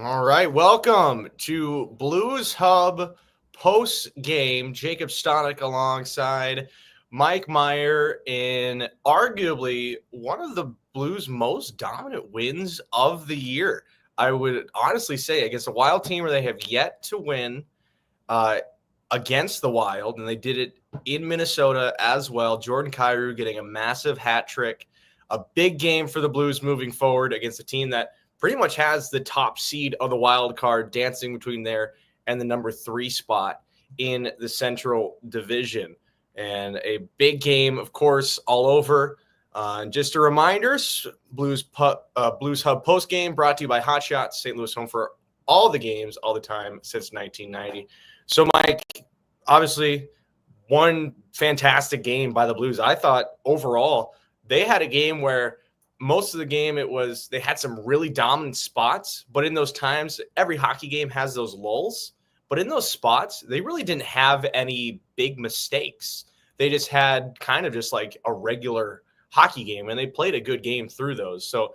All right, welcome to Blues Hub Postgame. Jacob Stanoch alongside Mike Meyer in arguably one of the Blues' most dominant wins of the year. I would honestly say against a Wild team where they have yet to win uh, against the Wild, and they did it in Minnesota as well. Jordan Kyrou getting a massive hat trick, a big game for the Blues moving forward against a team that pretty much has the top seed of the wild card dancing between there and the number 3 spot in the Central Division. And a big game, of course, all over. And just a reminder, Blues Hub post game brought to you by Hot Shots, St. Louis home for all the games, all the time since 1990. So, Mike, obviously, one fantastic game by the Blues. I thought overall they had a game where most of the game they had some really dominant spots, but in those times, every hockey game has those lulls. But in those spots, they really didn't have any big mistakes. They just had kind of just like a regular hockey game, and they played a good game through those. So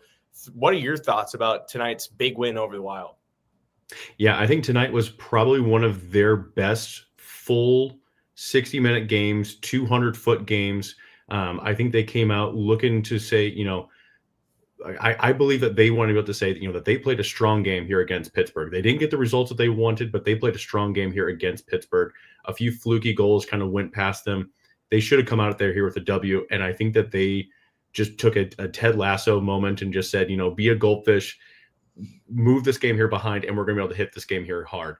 what are your thoughts about tonight's big win over the Wild? Yeah, I think tonight was probably one of their best full 60-minute games, 200-foot games. I think they came out looking to say, I believe that they want to be able to say, that they played a strong game here against Pittsburgh. They didn't get the results that they wanted, but they played a strong game here against Pittsburgh. A few fluky goals kind of went past them. They should have come out there here with a W, and I think that they just took a Ted Lasso moment and just said, be a goldfish, move this game here behind, and we're going to be able to hit this game here hard.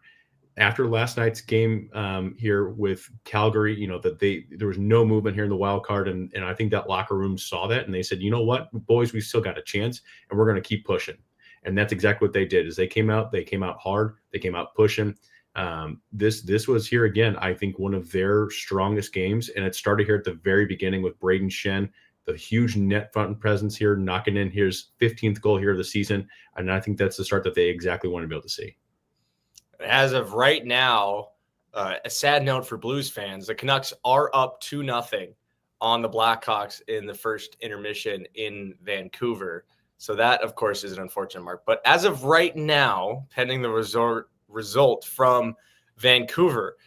After last night's game here with Calgary, that there was no movement here in the wild card, and I think that locker room saw that, and they said, you know what, boys, we still got a chance, and we're going to keep pushing. And that's exactly what they did. Is they came out hard, they came out pushing. This was here again, I think, one of their strongest games, and it started here at the very beginning with Braden Shen, the huge net front presence here, knocking in his 15th goal here of the season, and I think that's the start that they exactly want to be able to see. As of right now, a sad note for Blues fans, the Canucks are up 2-0 on the Blackhawks in the first intermission in Vancouver. So that, of course, is an unfortunate mark. But as of right now, pending the result from Vancouver,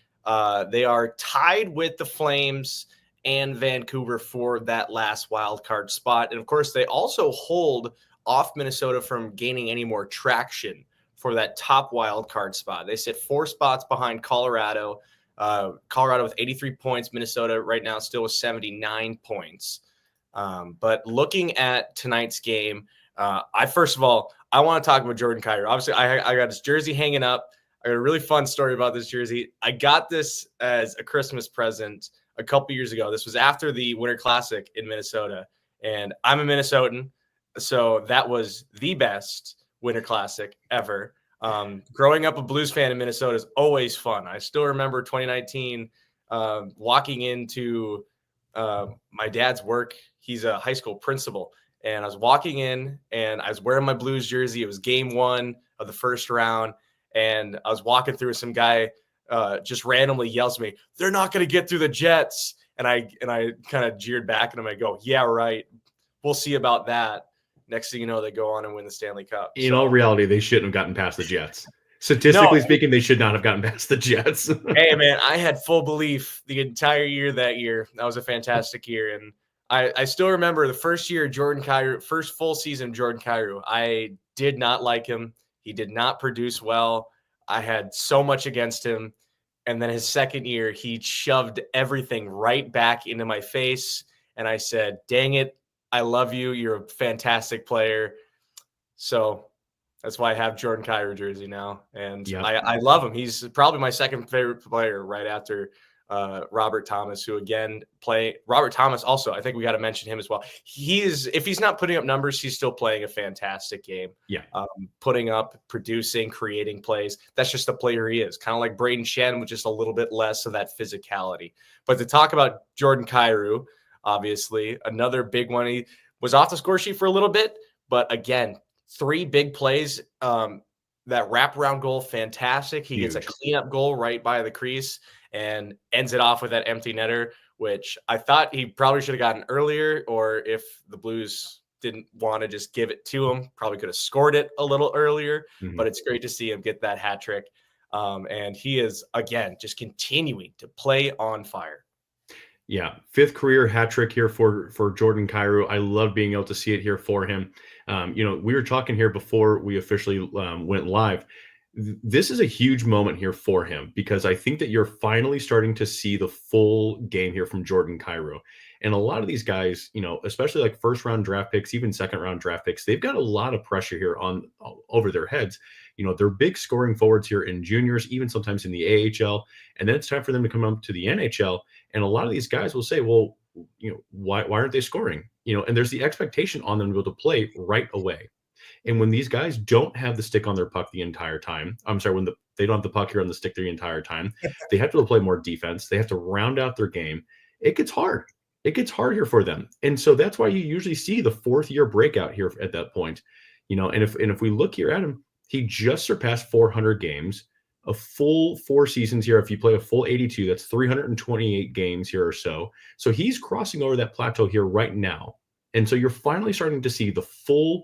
they are tied with the Flames and Vancouver for that last wild card spot. And, of course, they also hold off Minnesota from gaining any more traction for that top wild card spot. They sit 4 spots behind Colorado. Colorado with 83 points. Minnesota right now still with 79 points. But looking at tonight's game, first of all, I want to talk about Jordan Kyrou. Obviously, I got his jersey hanging up. I got a really fun story about this jersey. I got this as a Christmas present a couple years ago. This was after the Winter Classic in Minnesota, and I'm a Minnesotan, so that was the best Winter Classic ever. Growing up a Blues fan in Minnesota is always fun. I still remember 2019 walking into my dad's work. He's a high school principal, and I was walking in and I was wearing my Blues jersey. It was game 1 of the first round, and I was walking through, some guy just randomly yells at me, "They're not going to get through the Jets." And I kind of jeered back at him. I go, "Yeah, right. We'll see about that." Next thing you know, they go on and win the Stanley Cup. In all reality, they shouldn't have gotten past the Jets. Statistically speaking, they should not have gotten past the Jets. Hey, man, I had full belief the entire year that year. That was a fantastic year. And I still remember the first year, first full season, Jordan Kyrou. I did not like him. He did not produce well. I had so much against him. And then his second year, he shoved everything right back into my face. And I said, dang it, I love you. You're a fantastic player. So that's why I have Jordan Kyrou jersey now. And yep. I love him. He's probably my second favorite player right after Robert Thomas, who again Robert Thomas also, I think we got to mention him as well. If he's not putting up numbers, he's still playing a fantastic game. Yeah. Putting up, producing, creating plays. That's just the player he is. Kind of like Braden Shen with just a little bit less of that physicality. But to talk about Jordan Kyrou, obviously, another big one. He was off the score sheet for a little bit, but again, 3 big plays. That wraparound goal, fantastic. He gets a cleanup goal right by the crease and ends it off with that empty netter, which I thought he probably should have gotten earlier, or if the Blues didn't want to just give it to him. Probably could have scored it a little earlier, but Mhm. it's great to see him get that hat trick. And he is, again, just continuing to play on fire. Yeah, fifth career hat trick here for Jordan Kyrou. I love being able to see it here for him. We were talking here before we officially went live. This is a huge moment here for him because I think that you're finally starting to see the full game here from Jordan Kyrou. And a lot of these guys, especially like first round draft picks, even second round draft picks, they've got a lot of pressure here on over their heads. They're big scoring forwards here in juniors, even sometimes in the AHL, and then it's time for them to come up to the NHL. And a lot of these guys will say, well, why aren't they scoring? And there's the expectation on them to be able to play right away. And when these guys don't have the stick on their puck the entire time, when they don't have the puck here on the stick the entire time, they have to play more defense. They have to round out their game. It gets hard. It gets hard here for them. And so that's why you usually see the fourth year breakout here at that point. And if we look here at him, he just surpassed 400 games. A full 4 seasons here. If you play a full 82, that's 328 games here or so. So he's crossing over that plateau here right now. And so you're finally starting to see the full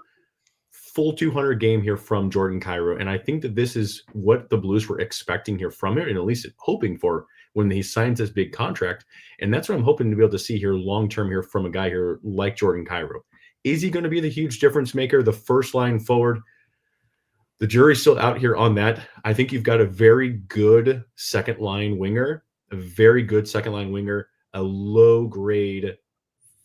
200 game here from Jordan Kyrou. And I think that this is what the Blues were expecting here from him, and at least hoping for when he signs this big contract. And that's what I'm hoping to be able to see here long-term here from a guy here like Jordan Kyrou. Is he going to be the huge difference maker, the first line forward? The jury's still out here on that. I think you've got a very good second line winger, a low grade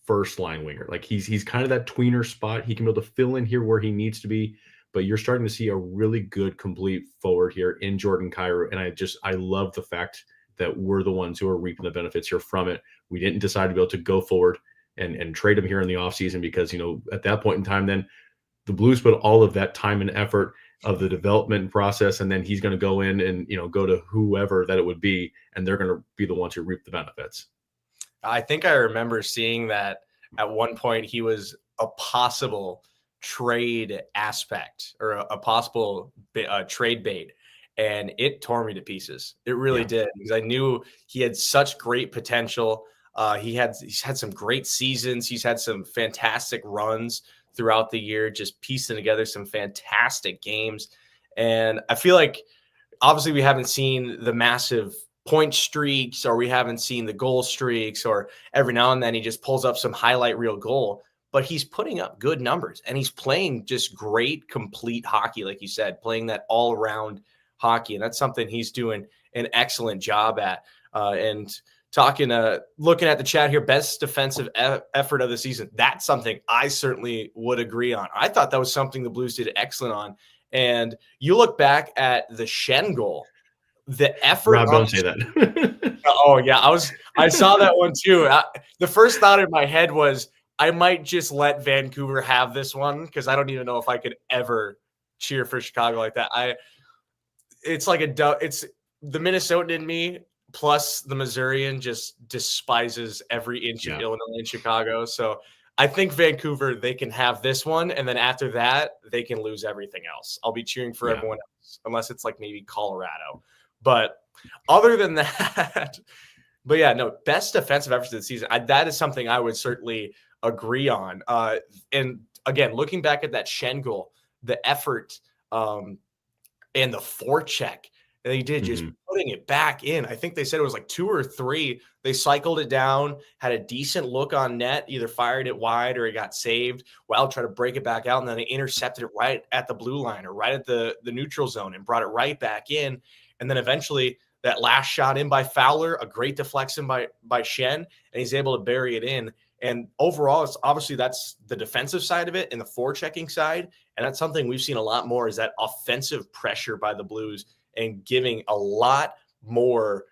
first line winger. Like he's kind of that tweener spot. He can be able to fill in here where he needs to be, but you're starting to see a really good complete forward here in Jordan Kyrou. And I love the fact that we're the ones who are reaping the benefits here from it. We didn't decide to be able to go forward and trade him here in the offseason because, at that point in time, then the Blues put all of that time and effort of the development process, and then he's going to go in and go to whoever that it would be, and they're going to be the ones who reap the benefits. I think I remember seeing that at one point he was a possible trade aspect or a possible trade bait, and it tore me to pieces. It really did, because I knew he had such great potential. He's had some great seasons. He's had some fantastic runs throughout the year, just piecing together some fantastic games. And I feel like obviously we haven't seen the massive point streaks, or we haven't seen the goal streaks, or every now and then he just pulls up some highlight reel goal, but he's putting up good numbers and he's playing just great, complete hockey. Like you said, playing that all around hockey. And that's something he's doing an excellent job at. And looking at the chat here, best defensive effort of the season. That's something I certainly would agree on. I thought that was something the Blues did excellent on. And you look back at the Schenn goal, the effort. Rob, don't say that. Oh yeah. I saw that one too. The first thought in my head was I might just let Vancouver have this one, because I don't even know if I could ever cheer for Chicago like that. It's the Minnesotan in me plus the Missourian just despises every inch of Illinois and Chicago. So I think Vancouver, they can have this one, and then after that, they can lose everything else. I'll be cheering for everyone else, unless it's like maybe Colorado. But other than that, best defensive efforts of the season. That is something I would certainly agree on. And again, looking back at that Schenn goal, the effort and the forecheck that he did, just putting it back in. I think they said it was like 2 or 3. They cycled it down, had a decent look on net, either fired it wide or it got saved. Wild tried to break it back out, and then they intercepted it right at the blue line or right at the neutral zone and brought it right back in. And then eventually that last shot in by Fowler, a great deflection by Schenn, and he's able to bury it in. And overall, it's obviously that's the defensive side of it and the forechecking side. And that's something we've seen a lot more, is that offensive pressure by the Blues and giving a lot more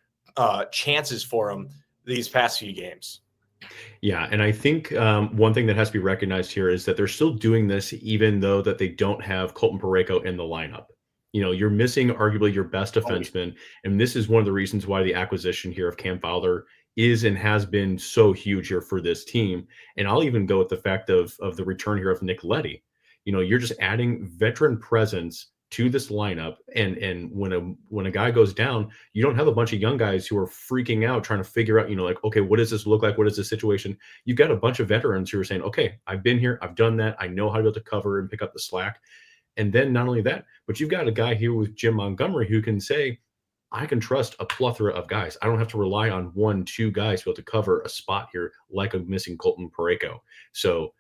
chances for them these past few games. Yeah, and I think one thing that has to be recognized here is that they're still doing this even though that they don't have Colton Pareko in the lineup. You're missing arguably your best defenseman, and this is one of the reasons why the acquisition here of Cam Fowler is and has been so huge here for this team. And I'll even go with the fact of the return here of Nick Leddy. You're just adding veteran presence to this lineup. And when a guy goes down, you don't have a bunch of young guys who are freaking out trying to figure out, like, okay, what does this look like? What is this situation? You've got a bunch of veterans who are saying, okay, I've been here, I've done that, I know how to be able to cover and pick up the slack. And then not only that, but you've got a guy here with Jim Montgomery who can say, I can trust a plethora of guys. I don't have to rely on 1-2 guys to be able to cover a spot here like a missing Colton Pareko. So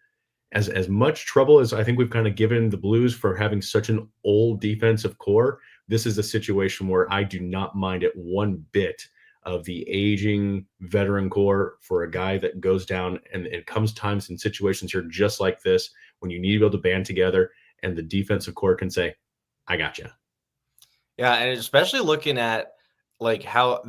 as much trouble as I think we've kind of given the Blues for having such an old defensive core, this is a situation where I do not mind it one bit of the aging veteran core for a guy that goes down. And it comes times in situations here just like this when you need to be able to band together and the defensive core can say, I got you. Yeah, and especially looking at like how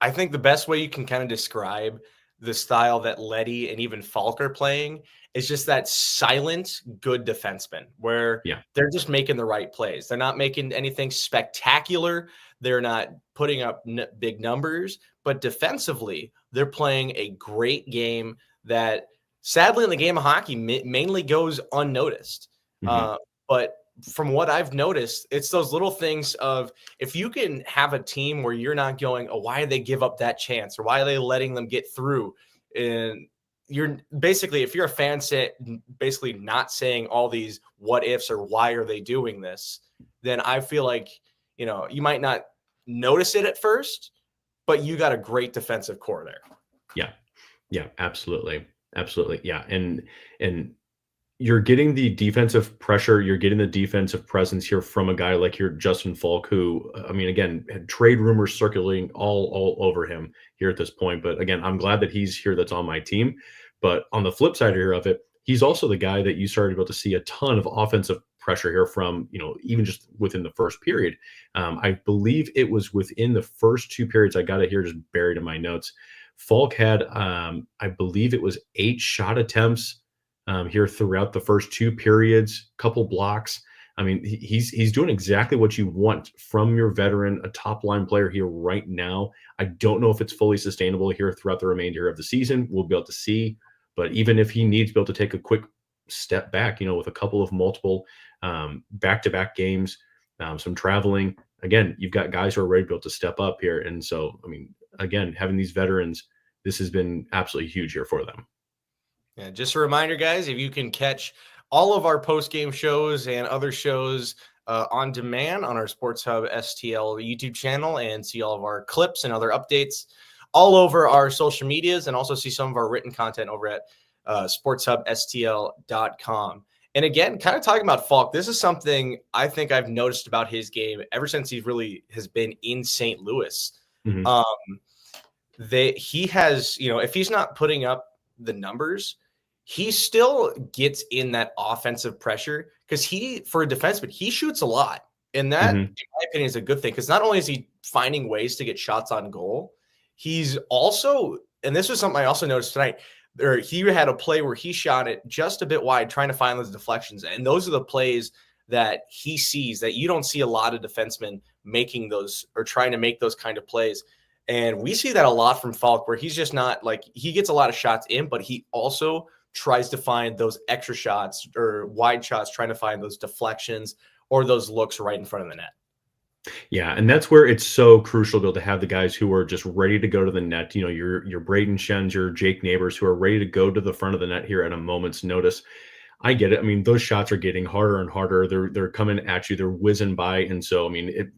I think the best way you can kind of describe the style that Leddy and even Faulk are playing is just that silent, good defenseman where they're just making the right plays. They're not making anything spectacular. They're not putting up big numbers, but defensively, they're playing a great game that sadly in the game of hockey mainly goes unnoticed. But from what I've noticed, it's those little things of if you can have a team where you're not going, oh, why did they give up that chance? Or why are they letting them get through? And you're basically, if you're a fan, basically not saying all these what ifs or why are they doing this, then I feel like, you might not notice it at first, but you got a great defensive core there. Yeah, absolutely. Absolutely. Yeah. And you're getting the defensive pressure, you're getting the defensive presence here from a guy like your Justin Faulk, who, I mean, again, had trade rumors circulating all over him here at this point. But again, I'm glad that he's here, that's on my team. But on the flip side here of it, he's also the guy that you started able to see a ton of offensive pressure here from, even just within the first period. I believe it was within the first 2 periods. I got it here just buried in my notes. Faulk had, I believe it was 8 shot attempts here throughout the first 2 periods, couple blocks. I mean, he's doing exactly what you want from your veteran, a top line player here right now. I don't know if it's fully sustainable here throughout the remainder of the season. We'll be able to see. But even if he needs to be able to take a quick step back, with a couple of multiple back-to-back games, some traveling, again, you've got guys who are ready to be able to step up here. And so, I mean, again, having these veterans, this has been absolutely huge here for them. Yeah, just a reminder, guys, if you can catch all of our post-game shows and other shows on demand on our Sports Hub STL YouTube channel and see all of our clips and other updates all over our social medias and also see some of our written content over at sportshubstl.com. And again, kind of talking about Faulk, this is something I think I've noticed about his game ever since he really has been in St. Louis. He has, if he's not putting up the numbers, he still gets in that offensive pressure because for a defenseman, he shoots a lot. And that, in my opinion, is a good thing because not only is he finding ways to get shots on goal, he's also, and this was something I also noticed tonight, he had a play where he shot it just a bit wide, trying to find those deflections. And those are the plays that he sees that you don't see a lot of defensemen making those or trying to make those kind of plays. And we see that a lot from Faulk, where he's just not like, he gets a lot of shots in, but he also tries to find those extra shots or wide shots, trying to find those deflections or those looks right in front of the net. Yeah, and that's where it's so crucial to be able to have the guys who are just ready to go to the net. Your Braden Shens, your Jake Neighbors, who are ready to go to the front of the net here at a moment's notice. I get it. I mean, those shots are getting harder and harder. They're coming at you. They're whizzing by, and so I mean,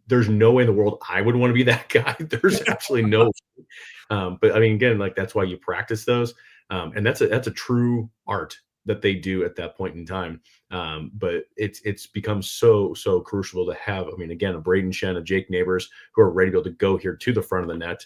there's no way in the world I would want to be that guy. There's absolutely no. But I mean, again, like that's why you practice those, and that's a true art that they do at that point in time. But it's become so crucial to have, I mean, again, a Braden Shen, a Jake Neighbors who are ready to be able to go here to the front of the net.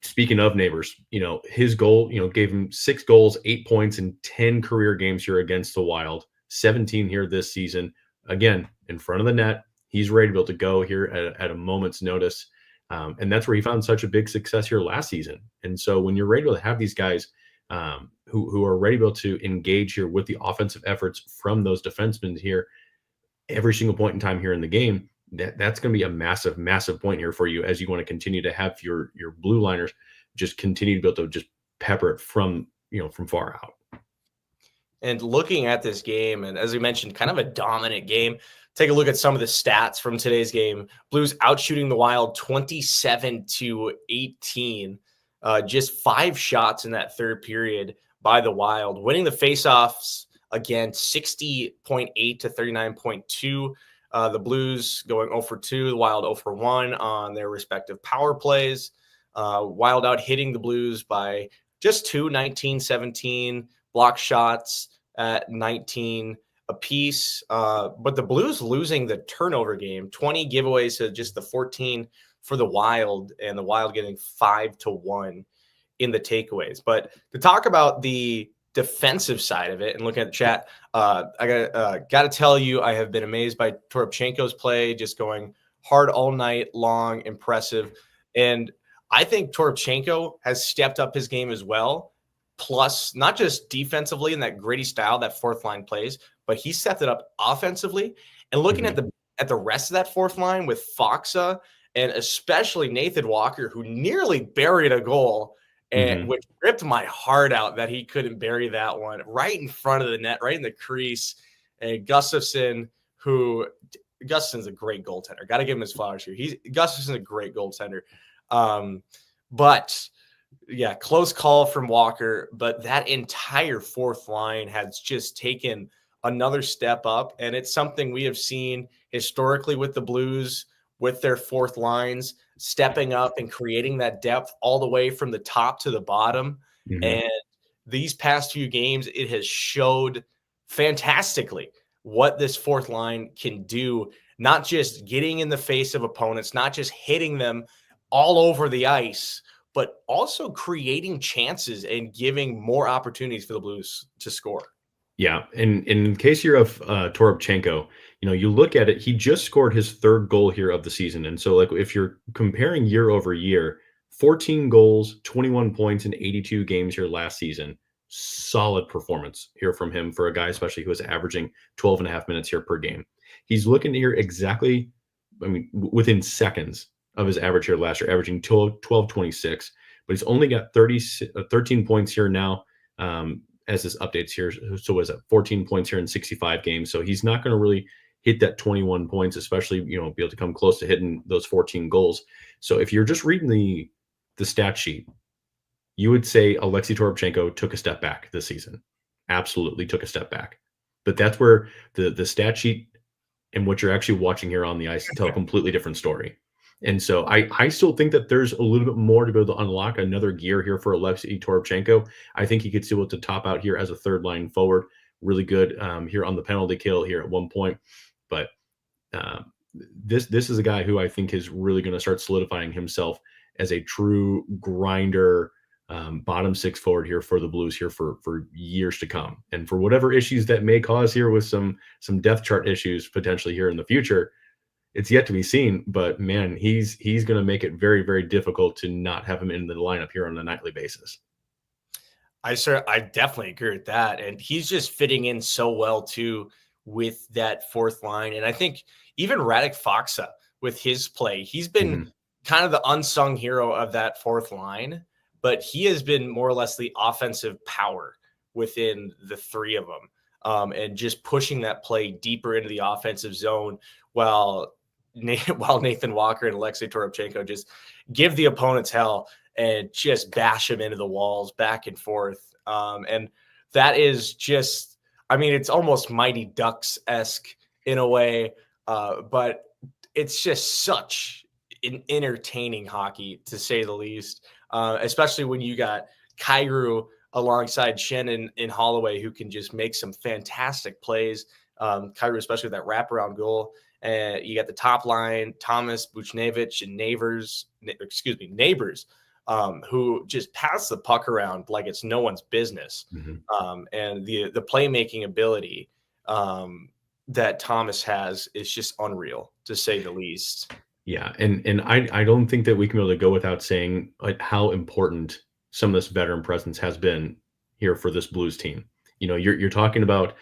Speaking of Neighbors, his goal, gave him 6 goals, 8 points in 10 career games here against the Wild, 17 here this season. Again, in front of the net, he's ready to be able to go here at a moment's notice. And that's where he found such a big success here last season. And so when you're ready to have these guys who are ready to be able to engage here with the offensive efforts from those defensemen here every single point in time here in the game, that's going to be a massive point here for you as you want to continue to have your blue liners just continue to be able to just pepper it from far out. And looking at this game, and as we mentioned, kind of a dominant game. Take a look at some of the stats from today's game. Blues outshooting the Wild 27-18. Just 5 shots in that third period by the Wild. Winning the faceoffs, again, 60.8 to 39.2. The Blues going 0 for 2, the Wild 0 for 1 on their respective power plays. Wild out hitting the Blues by just 2, 19-17. Block shots at 19 apiece. But the Blues losing the turnover game, 20 giveaways to just the 14 for the Wild, and the Wild getting 5-1 in the takeaways. But to talk about the defensive side of it and looking at the chat, I got to tell you, I have been amazed by Toropchenko's play, just going hard all night long, impressive. And I think Toropchenko has stepped up his game as well. Plus, not just defensively in that gritty style that fourth line plays, but he stepped it up offensively. And looking at the rest of that fourth line with Faksa and especially Nathan Walker, who nearly buried a goal, and which ripped my heart out that he couldn't bury that one right in front of the net, right in the crease. And Gustafsson, Gustafsson's a great goaltender. Got to give him his flowers here. Gustafsson's a great goaltender. But yeah, close call from Walker, but that entire fourth line has just taken another step up, and it's something we have seen historically with the Blues, with their fourth lines stepping up and creating that depth all the way from the top to the bottom. And these past few games, it has showed fantastically what this fourth line can do, not just getting in the face of opponents, not just hitting them all over the ice, but also creating chances and giving more opportunities for the Blues to score. Yeah, and in case you're of Toropchenko, you look at it, he just scored his 3rd goal here of the season. And so, like, if you're comparing year over year, 14 goals, 21 points in 82 games here last season, solid performance here from him for a guy, especially who was averaging 12 and a half minutes here per game. He's looking here exactly, within seconds of his average here last year, averaging 12.26, but he's only got 13 points here now as his updates here. So was it 14 points here in 65 games? So he's not going to really hit that 21 points, especially, be able to come close to hitting those 14 goals. So if you're just reading the stat sheet, you would say Alexei Toropchenko took a step back this season. Absolutely took a step back. But that's where the stat sheet and what you're actually watching here on the ice tell a completely different story. And so I still think that there's a little bit more to be able to unlock another gear here for Alexei Toropchenko. I think he could still to top out here as a 3rd line forward. Really good here on the penalty kill here at one point. But this is a guy who I think is really going to start solidifying himself as a true grinder, bottom 6 forward here for the Blues here for years to come. And for whatever issues that may cause here with some depth chart issues potentially here in the future, it's yet to be seen, but man, he's going to make it very, very difficult to not have him in the lineup here on a nightly basis. I definitely agree with that. And he's just fitting in so well too with that fourth line. And I think even Radek Faksa with his play, he's been kind of the unsung hero of that fourth line, but he has been more or less the offensive power within the 3 of them. And just pushing that play deeper into the offensive zone while Nathan Walker and Alexei Toropchenko just give the opponents hell and just bash them into the walls back and forth. And that is just, it's almost Mighty Ducks-esque in a way, but it's just such an entertaining hockey, to say the least, especially when you got Kyrou alongside Shen and Holloway, who can just make some fantastic plays. Kyrou, especially with that wraparound goal. You got the top line, Thomas, Buchnevich, and Neighbors, who just pass the puck around like it's no one's business. And the playmaking ability that Thomas has is just unreal, to say the least. Yeah, and I don't think that we can be able to go without saying how important some of this veteran presence has been here for this Blues team. You're talking about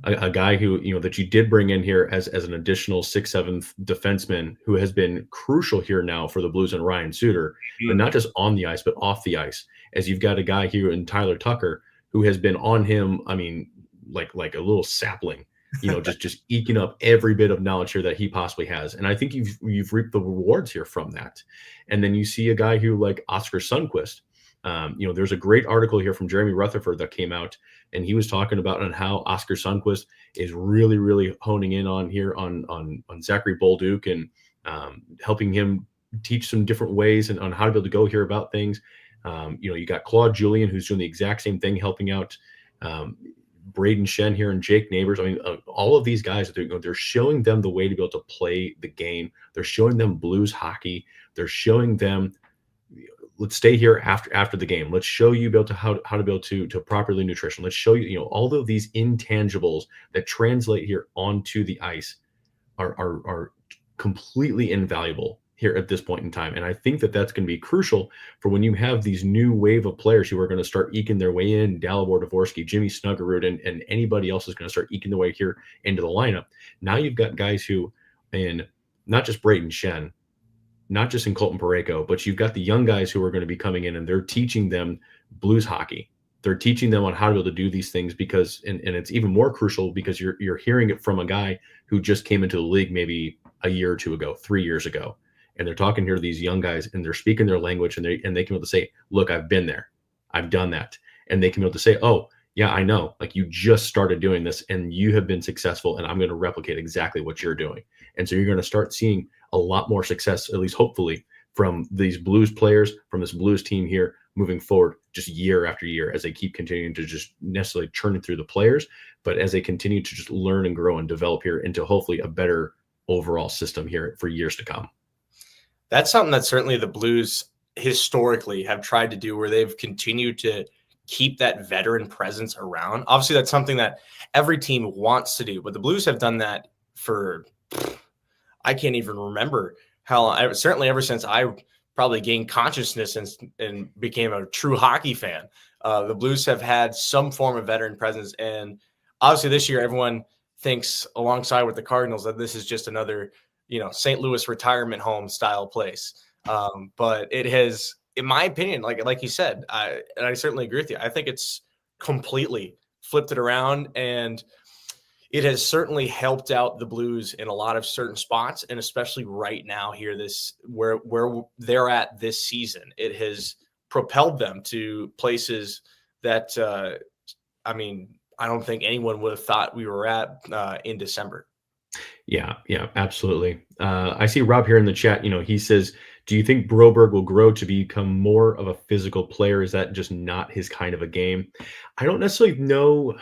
a guy who, that you did bring in here as an additional 6th, 7th defenseman who has been crucial here now for the Blues, and Ryan Suter, but not just on the ice, but off the ice, as you've got a guy here in Tyler Tucker who has been on him, like a little sapling, just eking up every bit of knowledge here that he possibly has. And I think you've reaped the rewards here from that. And then you see a guy who like Oscar Sundquist. There's a great article here from Jeremy Rutherford that came out, and he was talking about on how Oscar Sundquist is really, really honing in on here on Zachary Bolduc and helping him teach some different ways and on how to be able to go here about things. You got Claude Julien, who's doing the exact same thing, helping out Braden Shen here and Jake Neighbors. I mean, all of these guys, they're showing them the way to be able to play the game. They're showing them blues hockey. They're showing them, let's stay here after the game. Let's show you how to be able to properly nutrition. Let's show you, all of these intangibles that translate here onto the ice are completely invaluable here at this point in time. And I think that that's going to be crucial for when you have these new wave of players who are going to start eking their way in, Dalibor Dvorsky, Jimmy Snuggerud, and anybody else is going to start eking their way here into the lineup. Now you've got guys who, and not just Braden Shen, not just in Colton Pareko, but you've got the young guys who are going to be coming in and they're teaching them blues hockey. They're teaching them on how to be able to do these things because, and it's even more crucial because you're hearing it from a guy who just came into the league maybe a year or two ago, 3 years ago. And they're talking here to these young guys and they're speaking their language and they can be able to say, look, I've been there. I've done that. And they can be able to say, oh, yeah, I know. Like you just started doing this and you have been successful and I'm going to replicate exactly what you're doing. And so you're going to start seeing a lot more success, at least hopefully, from these Blues players, from this Blues team here moving forward, just year after year as they keep continuing to just necessarily churning through the players, but as they continue to just learn and grow and develop here into hopefully a better overall system here for years to come. That's something that certainly the Blues historically have tried to do, where they've continued to keep that veteran presence around. Obviously, that's something that every team wants to do, but the Blues have done that for, I can't even remember how long, certainly ever since I probably gained consciousness and became a true hockey fan. The Blues have had some form of veteran presence. And obviously this year, everyone thinks alongside with the Cardinals that this is just another, St. Louis retirement home style place. But it has, in my opinion, like you said, and I certainly agree with you. I think it's completely flipped it around, and it has certainly helped out the Blues in a lot of certain spots, and especially right now here, where they're at this season. It has propelled them to places that, I don't think anyone would have thought we were at in December. Yeah, absolutely. I see Rob here in the chat. He says, do you think Broberg will grow to become more of a physical player? Is that just not his kind of a game? I don't necessarily know.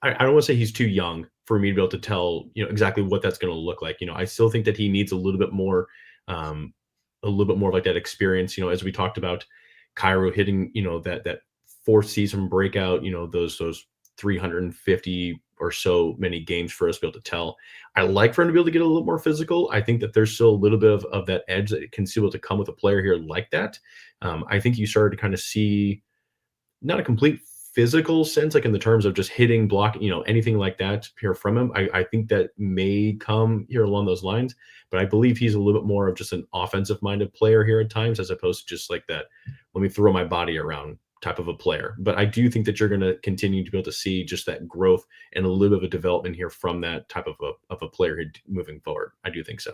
I don't want to say he's too young for me to be able to tell, exactly what that's going to look like. I still think that he needs a little bit more of like that experience, as we talked about Kyrou hitting, that fourth season breakout, those 350 or so many games for us to be able to tell. I like for him to be able to get a little more physical. I think that there's still a little bit of that edge that can still be able to come with a player here like that. I think you started to kind of see not a complete physical sense, like in the terms of just hitting, blocking, anything like that here from him. I think that may come here along those lines, but I believe he's a little bit more of just an offensive minded player here at times, as opposed to just like that, let me throw my body around type of a player. But I do think that you're going to continue to be able to see just that growth and a little bit of a development here from that type of a player moving forward. I do think so.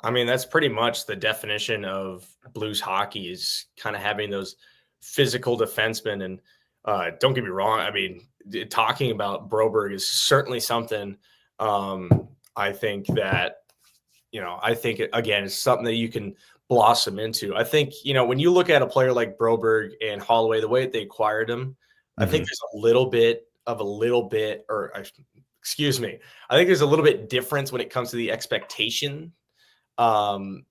That's pretty much the definition of Blues hockey, is kind of having those physical defensemen. And don't get me wrong, talking about Broberg is certainly something. I think that, again, it's something that you can blossom into. I think, when you look at a player like Broberg and Holloway, the way that they acquired him, I think there's a little bit, I think there's a little bit difference when it comes to the expectation, kind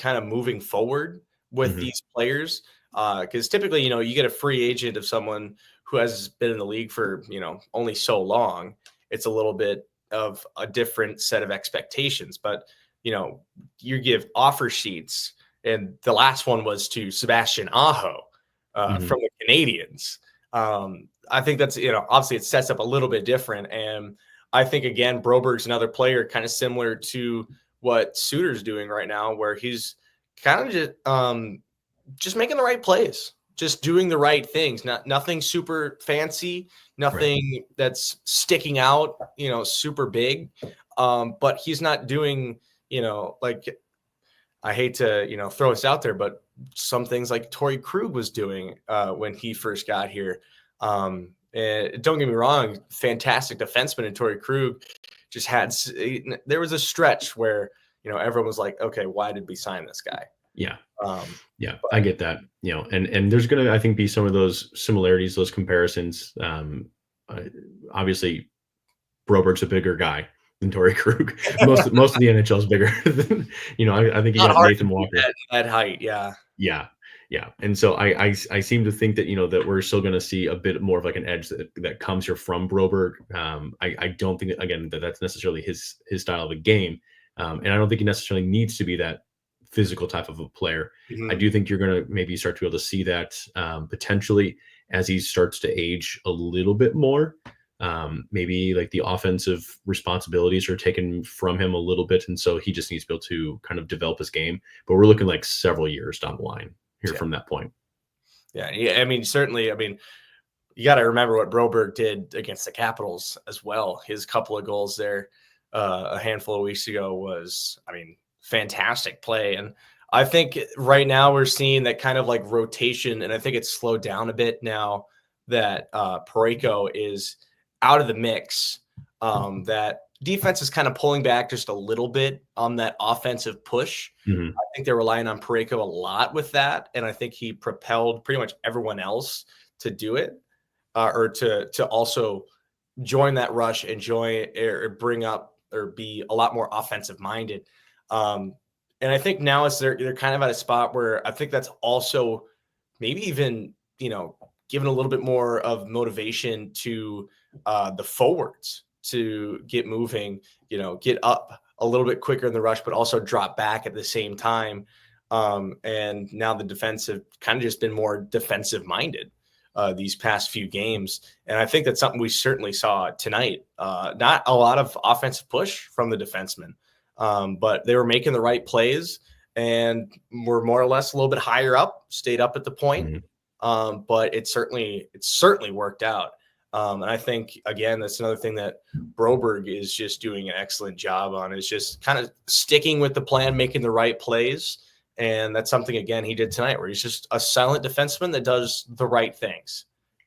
of moving forward with these players. Because typically, you get a free agent of someone who has been in the league for, only so long. It's a little bit of a different set of expectations. But, you give offer sheets, and the last one was to Sebastian Aho from the Canadiens. I think that's, obviously it sets up a little bit different. And I think, again, Broberg's another player kind of similar to what Suter's doing right now, where he's kind of just making the right plays. just doing the right things. Nothing super fancy, nothing that's sticking out, super big. But he's not doing, like, I hate to, throw this out there, but some things like Torrey Krug was doing when he first got here. And don't get me wrong, fantastic defenseman in Torrey Krug. Just there was a stretch where, everyone was like, okay, why did we sign this guy? Yeah. I get that, and there's going to, I think, be some of those similarities, those comparisons. Obviously Broberg's a bigger guy than Torrey Krug. Most of the NHL is bigger than, I think you got Nathan Walker at height. Yeah. Yeah. And so I seem to think that, that we're still going to see a bit more of like an edge that comes here from Broberg. I don't think, again, that's necessarily his style of a game. And I don't think he necessarily needs to be that physical type of a player. Mm-hmm. I do think you're going to maybe start to be able to see that potentially as he starts to age a little bit more. Maybe like the offensive responsibilities are taken from him a little bit. And so he just needs to be able to kind of develop his game. But we're looking like several years down the line here from that point. Yeah. I mean, certainly, you got to remember what Broberg did against the Capitals as well. His couple of goals there a handful of weeks ago was, fantastic play. And I think right now we're seeing that kind of like rotation, and I think it's slowed down a bit now that Pareko is out of the mix. That defense is kind of pulling back just a little bit on that offensive push. Mm-hmm. I think they're relying on Pareko a lot with that, and I think he propelled pretty much everyone else to do it, or to also join that rush and bring up or be a lot more offensive minded. And I think now they're kind of at a spot where I think that's also maybe even, giving a little bit more of motivation to the forwards to get moving, get up a little bit quicker in the rush, but also drop back at the same time. And now the defense have kind of just been more defensive minded these past few games. And I think that's something we certainly saw tonight. Not a lot of offensive push from the defensemen. But they were making the right plays and were more or less a little bit higher up, stayed up at the point. Mm-hmm. But it certainly worked out. And I think, again, that's another thing that Broberg is just doing an excellent job on, is just kind of sticking with the plan, making the right plays. And that's something, again, he did tonight, where he's just a silent defenseman that does the right things.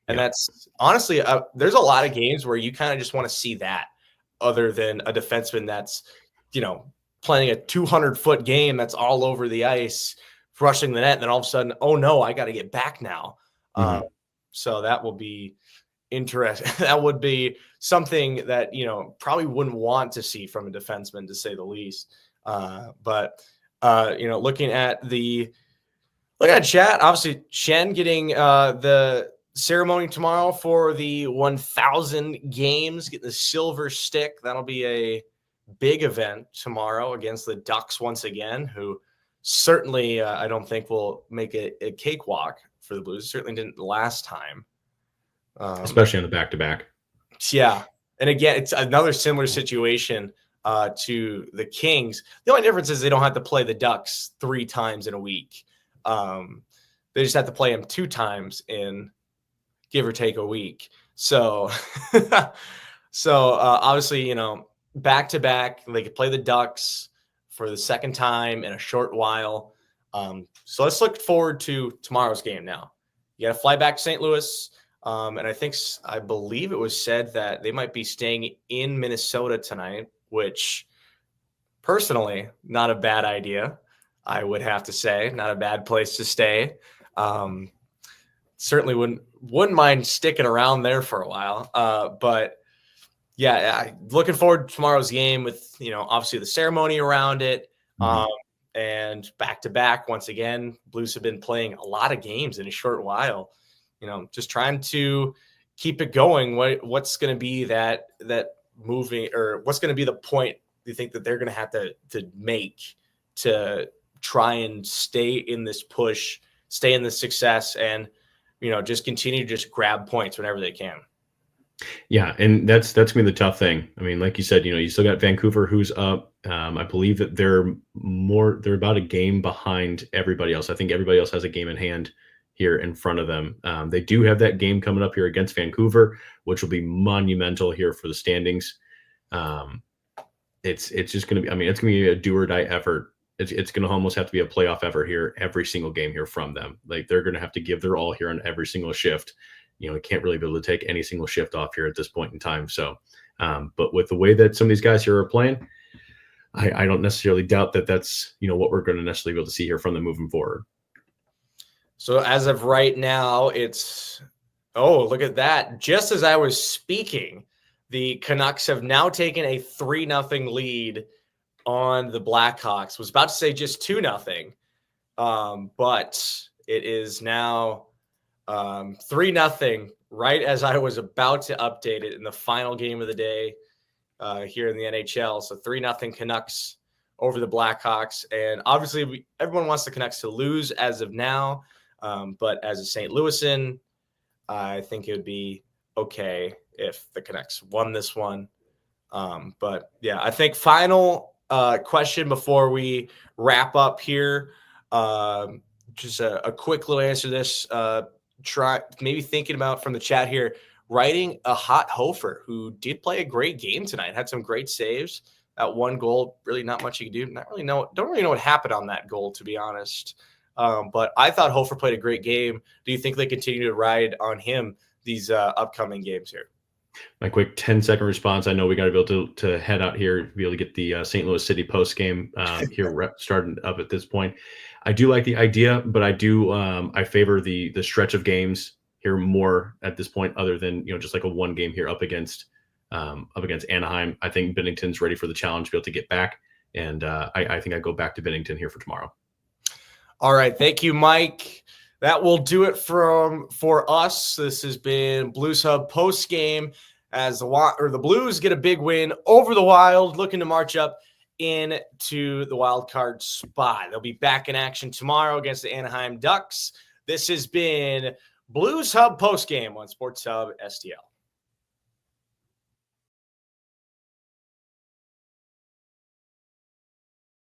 And that's honestly, there's a lot of games where you kind of just want to see that, other than a defenseman that's, playing a 200-foot game that's all over the ice, rushing the net, and then all of a sudden, oh no, I got to get back now. Mm-hmm. So that will be interesting. That would be something that, probably wouldn't want to see from a defenseman, to say the least. But looking at chat, obviously Shen getting the ceremony tomorrow for the 1,000 games, getting the silver stick. That'll be a big event tomorrow against the Ducks once again, who certainly I don't think will make a cakewalk for the Blues. Certainly didn't last time. Especially on the back-to-back. Yeah. And again, it's another similar situation to the Kings. The only difference is they don't have to play the Ducks 3 times in a week. They just have to play them 2 times in give or take a week. So, obviously, back-to-back, they could play the Ducks for the second time in a short while. So let's look forward to tomorrow's game now. You got to fly back to St. Louis. And I believe it was said that they might be staying in Minnesota tonight, which personally, not a bad idea. I would have to say, not a bad place to stay. Certainly wouldn't mind sticking around there for a while. But yeah, looking forward to tomorrow's game with, obviously the ceremony around it. And back to back once again. Blues have been playing a lot of games in a short while. Just trying to keep it going. What's going to be that moving, or what's going to be the point you think that they're going to have to make to try and stay in this push, stay in this success, and just continue to just grab points whenever they can. Yeah, and that's gonna be the tough thing. I mean, like you said, you still got Vancouver, who's up. I believe that they're about a game behind everybody else. I think everybody else has a game in hand here in front of them. They do have that game coming up here against Vancouver, which will be monumental here for the standings. It's just going to be, I mean, it's going to be a do or die effort. It's going to almost have to be a playoff effort here, every single game here from them. Like, they're going to have to give their all here on every single shift. You know, can't really be able to take any single shift off here at this point in time. So, but with the way that some of these guys here are playing, I don't necessarily doubt that that's, you know, what we're going to necessarily be able to see here from them moving forward. So as of right now, it's, oh, look at that. Just as I was speaking, the Canucks have now taken a 3-0 lead on the Blackhawks. Was about to say just 2-0, but it is now 3-0 right as I was about to update it in the final game of the day here in the NHL. So 3-0 Canucks over the Blackhawks. And obviously everyone wants the Canucks to lose as of now. But as a St. Louisan, I think it would be okay if the Canucks won this one. But yeah, I think final question before we wrap up here. Just a quick little answer to this. Try maybe thinking about from the chat here, writing a hot Hofer who did play a great game tonight, had some great saves. That one goal, really not much you can do. Don't really know what happened on that goal, to be honest. But I thought Hofer played a great game. Do you think they continue to ride on him these upcoming games here? My quick 10-second response. I know we got to be able to head out here, be able to get the St. Louis City post game here starting up at this point. I do like the idea, but I do I favor the stretch of games here more at this point, other than, you know, just like a one game here up against Anaheim. I think Binnington's ready for the challenge to be able to get back, and I think I go back to Binnington here for tomorrow. All right. Thank you, Mike. That will do it for us. This has been Blues Hub post game as the Blues get a big win over the Wild, looking to march up into the wild card spot. They'll be back in action tomorrow against the Anaheim Ducks. This has been Blues Hub post game on Sports Hub STL.